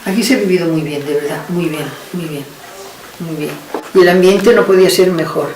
Aquí se ha vivido muy bien, de verdad, muy bien, muy bien, muy bien. Y el ambiente no podía ser mejor.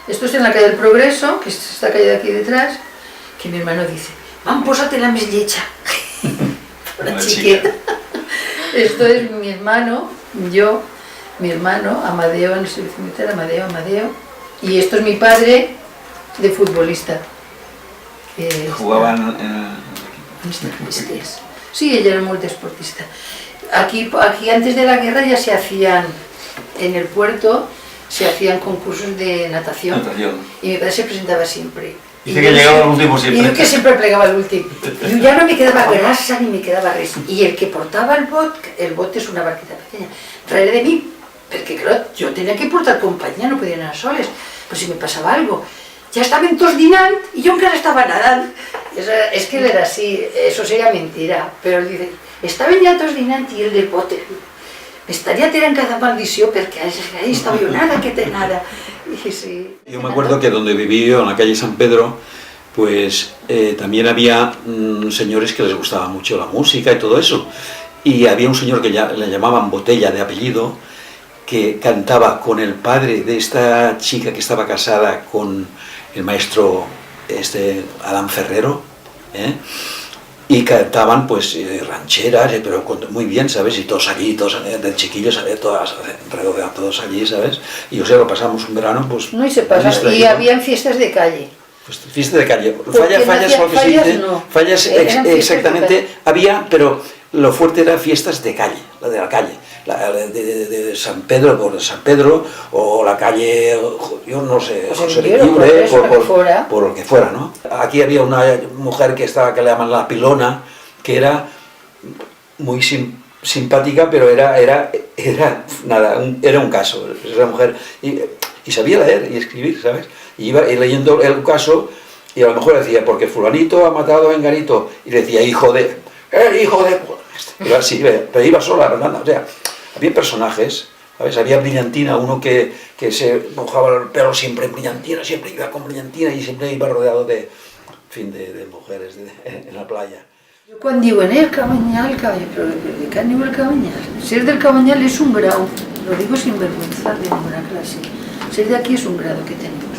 Esto es en la calle del Progreso, que es esta calle de aquí detrás, que mi hermano dice, mam, pósate la més lletja. Una chiqueta. Esto es mi hermano, yo, mi hermano, Amadeo, en el servicio militar, Amadeo, y esto es mi padre de futbolista. ¿Jugaban en el equipo? Sí, ella era muy deportista. Aquí antes de la guerra ya se hacían, en el puerto, se hacían concursos de natación. Y mi padre se presentaba siempre. Dice que llegaba al último siempre. Y yo que siempre plegaba al último. Yo ya no me quedaba grasa ni me quedaba res. Y el que portaba el bote es una barquita pequeña, darrere de mí, porque claro, yo tenía que portar compañía, no podía anar soles. Pues si me pasaba algo, ya estaban todos dinant y yo encara estaba nadando. Es que él era así, eso sería mentira. Pero él dice, estaban ya todos dinant y el del bote. Estaría tirant cada maldició perquè ahí estaba yo nada que te nada. Y sí. Yo me acuerdo que donde viví yo, en la calle San Pedro, pues también había señores que les gustaba mucho la música y todo eso. Y había un señor que le llamaban Botella de apellido, que cantaba con el padre de esta chica que estaba casada con el maestro Adán Ferrero, y cantaban pues rancheras, pero muy bien, ¿sabes? Y todos allí, del chiquillo, ¿sabes? Rodeados todos allí, ¿sabes? Y o sea, lo pasamos un verano, pues... No, y se pasa, y habían fiestas de calle. Pues fiestas de calle, fallas exactamente, había, pero lo fuerte era fiestas de calle, la de la calle, la de San Pedro, por San Pedro, o la calle, yo no sé, pues José de Libre, por lo que fuera, ¿no? Aquí había una mujer que le llaman la Pilona, que era muy simpática, pero era un caso, esa mujer, y sabía leer y escribir, ¿sabes? Y iba leyendo el caso, y a lo mejor decía, porque fulanito ha matado a Engarito, y decía, hijo de... Pero así, pero iba sola, ¿verdad? O sea, había personajes, ¿sabes? Había brillantina, uno que se mojaba el pelo siempre en brillantina, siempre iba con brillantina y siempre iba rodeado de mujeres en la playa. Quan diuen, el Cabanyal, però de què diu el Cabanyal? Ser del Cabanyal es un grau, lo digo sin vergüenza de ninguna clase. Ser de aquí es un grado que tenemos.